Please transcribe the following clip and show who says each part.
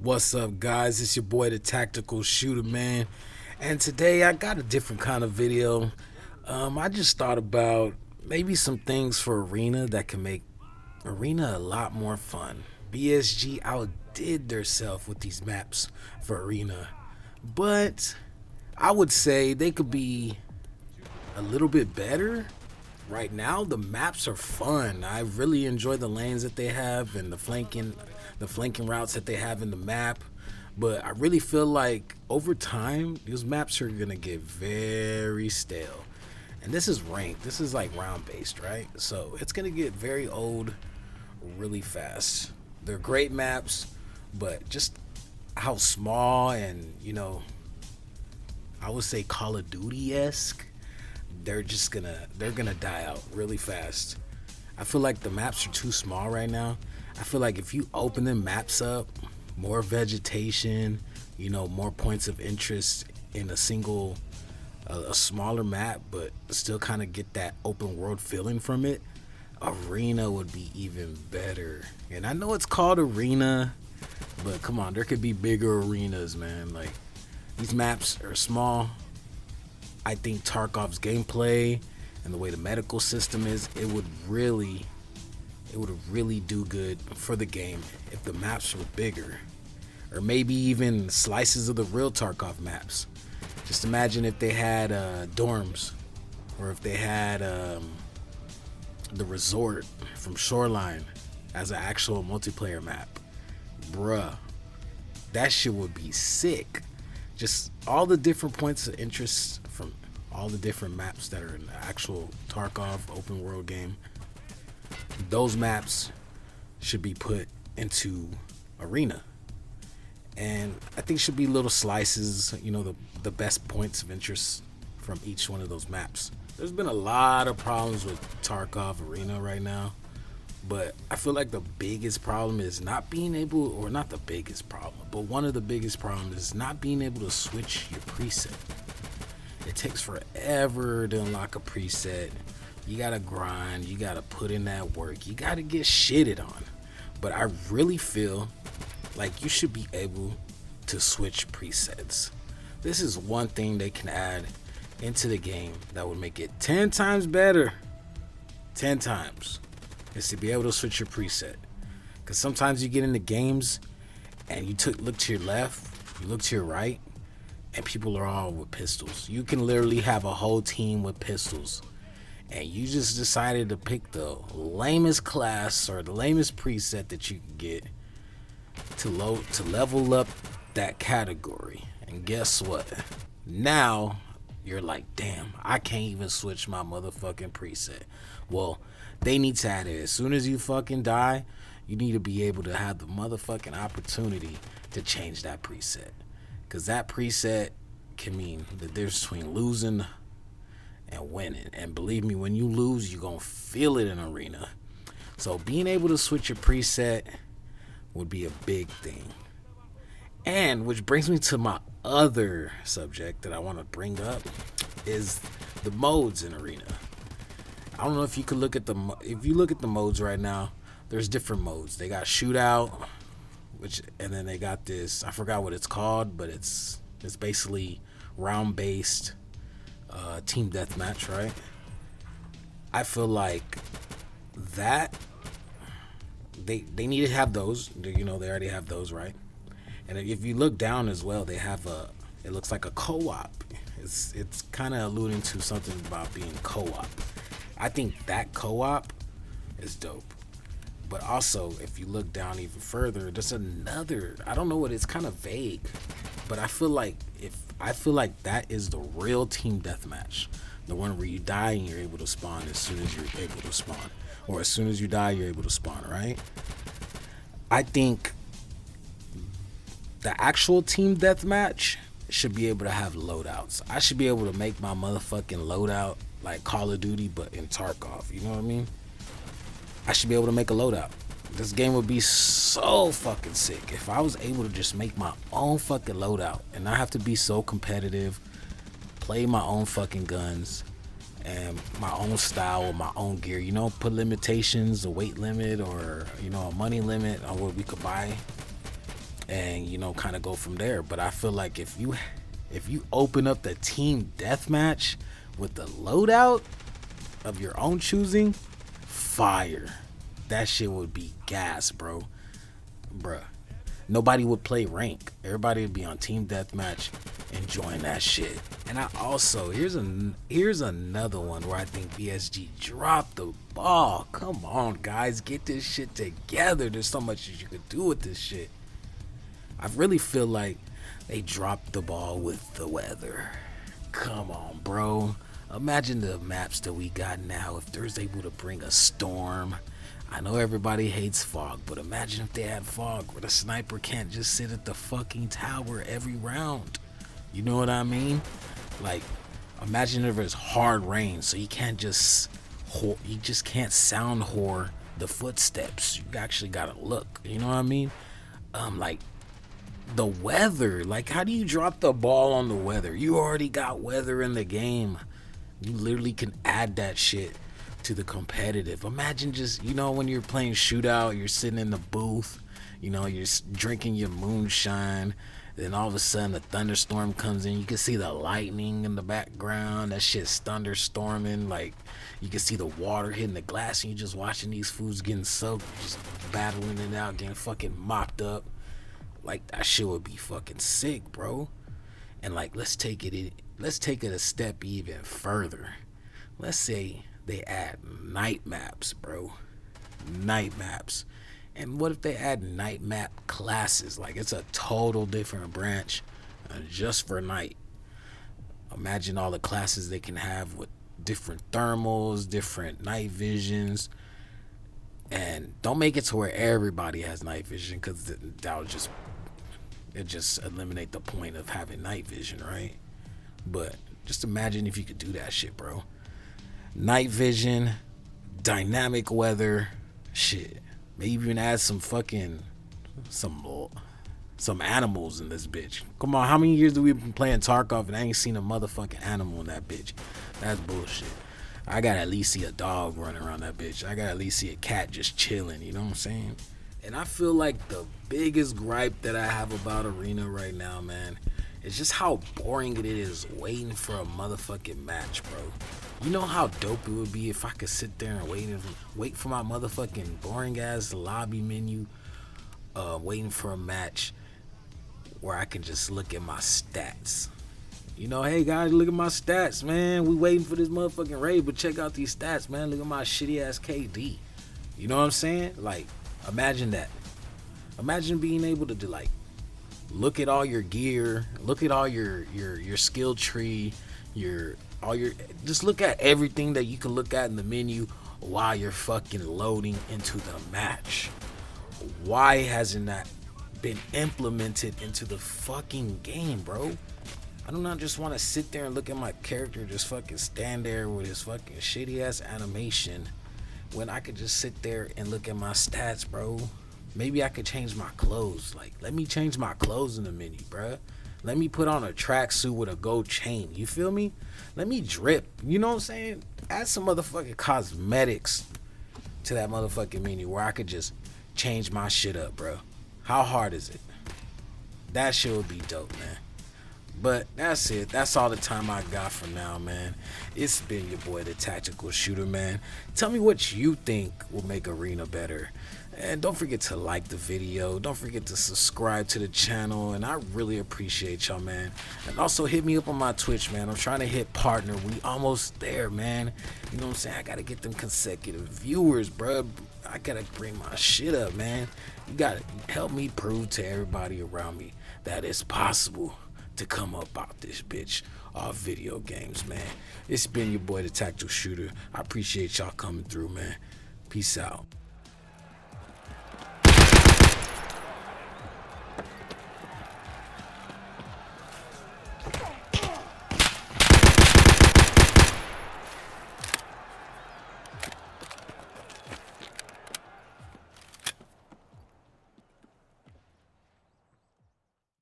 Speaker 1: What's up, guys? It's your boy, the Tactical Shooter Man, and today I got a different kind of video. I just thought about maybe some things for Arena that can make Arena a lot more fun. BSG outdid theirself with these maps for Arena, but I would say they could be a little bit better. Right now, the maps are fun. I really enjoy the lanes that they have and the flanking routes that they have in the map. But I really feel like over time, these maps are gonna get very stale. And this is ranked. This is like round based, right? So it's gonna get very old really fast. They're great maps, but just how small and I would say Call of Duty esque. They're gonna die out really fast. I feel like the maps are too small right now. I feel like if you open them maps up, more vegetation, more points of interest in a smaller map, but still kind of get that open world feeling from it, Arena would be even better. And I know it's called Arena, but come on, there could be bigger arenas, man. Like, these maps are small. I think Tarkov's gameplay and the way the medical system is, it would really do good for the game if the maps were bigger, or maybe even slices of the real Tarkov maps. Just imagine if they had dorms, or if they had the resort from Shoreline as an actual multiplayer map. Bruh, that shit would be sick. Just all the different points of interest from all the different maps that are in the actual Tarkov open world game. Those maps should be put into Arena. And I think should be little slices, the best points of interest from each one of those maps. There's been a lot of problems with Tarkov Arena right now, but I feel like the biggest problem is not being able, or not the biggest problem, but one of the biggest problems is not being able to switch your preset. It takes forever to unlock a preset. You gotta grind, you gotta put in that work, you gotta get shitted on. But I really feel like you should be able to switch presets. This is one thing they can add into the game that would make it 10 times better. 10 times. Is to be able to switch your preset. Because sometimes you get into games and you look to your left, you look to your right, and people are all with pistols. You can literally have a whole team with pistols, and you just decided to pick the lamest class or the lamest preset that you can get to level up that category. And guess what? Now you're like, damn, I can't even switch my motherfucking preset. Well, they need to add it. As soon as you fucking die, you need to be able to have the motherfucking opportunity to change that preset. Because that preset can mean the difference between losing and winning. And believe me, when you lose, you're going to feel it in Arena. So being able to switch your preset would be a big thing. And which brings me to my other subject that I want to bring up is the modes in Arena. I don't know if you could look at if you look at the modes right now, there's different modes. They got shootout, and then they got this, I forgot what it's called, but it's basically round based team deathmatch, right? I feel like that they need to have those. They already have those, right? And if you look down as well, they have it looks like a co-op. It's kind of alluding to something about being co-op. I think that co-op is dope. But also, if you look down even further, there's another, I don't know what, it's kind of vague, but I feel like that is the real team deathmatch. The one where you die and you're able to spawn as soon as you're able to spawn. Or as soon as you die, you're able to spawn, right? I think the actual team deathmatch should be able to have loadouts. I should be able to make my motherfucking loadout like Call of Duty, but in Tarkov. You know what I mean? I should be able to make a loadout. This game would be so fucking sick if I was able to just make my own fucking loadout and not have to be so competitive, play my own fucking guns and my own style with my own gear. Put limitations, a weight limit, or a money limit on what we could buy. and kind of go from there. But I feel like if you open up the team deathmatch with the loadout of your own choosing, fire. That shit would be gas, bro. Bruh. Nobody would play rank. Everybody would be on team deathmatch enjoying that shit. And I also, here's another one where I think BSG dropped the ball. Come on, guys, get this shit together. There's so much that you could do with this shit. I really feel like they dropped the ball with the weather. Come on, bro. Imagine the maps that we got now if there's able to bring a storm. I know everybody hates fog, but imagine if they had fog where the sniper can't just sit at the fucking tower every round. You know what I mean? Like, imagine if it's hard rain, so you just can't sound whore the footsteps. You actually gotta look. You know what I mean? Like the weather. Like, how do you drop the ball on the weather? You already got weather in the game. You literally can add that shit to the competitive. Imagine just, when you're playing shootout, you're sitting in the booth, you're drinking your moonshine, then all of a sudden a thunderstorm comes in. You can see the lightning in the background. That shit's thunderstorming. Like, you can see the water hitting the glass, and you're just watching these fools getting soaked, just battling it out, getting fucking mopped up. Like, that shit would be fucking sick, bro. And like, let's take it a step even further. Let's say they add night maps, bro. Night maps. And what if they add night map classes? Like, it's a total different branch just for night. Imagine all the classes they can have with different thermals, different night visions. And don't make it to where everybody has night vision, because that would just eliminate the point of having night vision, right? But just imagine if you could do that shit, bro. Night vision, dynamic weather, shit. Maybe even add some animals in this bitch. Come on, how many years do we been playing Tarkov and I ain't seen a motherfucking animal in that bitch? That's bullshit. I gotta at least see a dog running around that bitch. I gotta at least see a cat just chilling, you know what I'm saying? And I feel like the biggest gripe that I have about Arena right now, man, is just how boring it is waiting for a motherfucking match, bro. You know how dope it would be if I could sit there and wait for my motherfucking boring ass lobby menu, waiting for a match where I can just look at my stats. Hey guys, look at my stats, man. We waiting for this motherfucking raid, but check out these stats, man. Look at my shitty ass KD. You know what I'm saying? Like, imagine that. Imagine being able to look at all your gear, look at all your skill tree, just look at everything that you can look at in the menu while you're fucking loading into the match. Why hasn't that been implemented into the fucking game, bro? I do not just want to sit there and look at my character just fucking stand there with his fucking shitty ass animation when I could just sit there and look at my stats, bro. Maybe I could change my clothes. Like, let me change my clothes in the menu, bro. Let me put on a tracksuit with a gold chain. You feel me? Let me drip. You know what I'm saying? Add some motherfucking cosmetics to that motherfucking menu where I could just change my shit up, bro. How hard is it? That shit would be dope, man. But that's it. That's all the time I got for now, man. It's been your boy, the Tactical Shooter, man. Tell me what you think will make Arena better. And don't forget to like the video. Don't forget to subscribe to the channel. And I really appreciate y'all, man. And also hit me up on my Twitch, man. I'm trying to hit partner. We almost there, man. You know what I'm saying? I got to get them consecutive viewers, bro. I got to bring my shit up, man. You got to help me prove to everybody around me that it's possible to come up out this bitch off video games, man. It's been your boy, the Tactical Shooter. I appreciate y'all coming through, man. Peace out.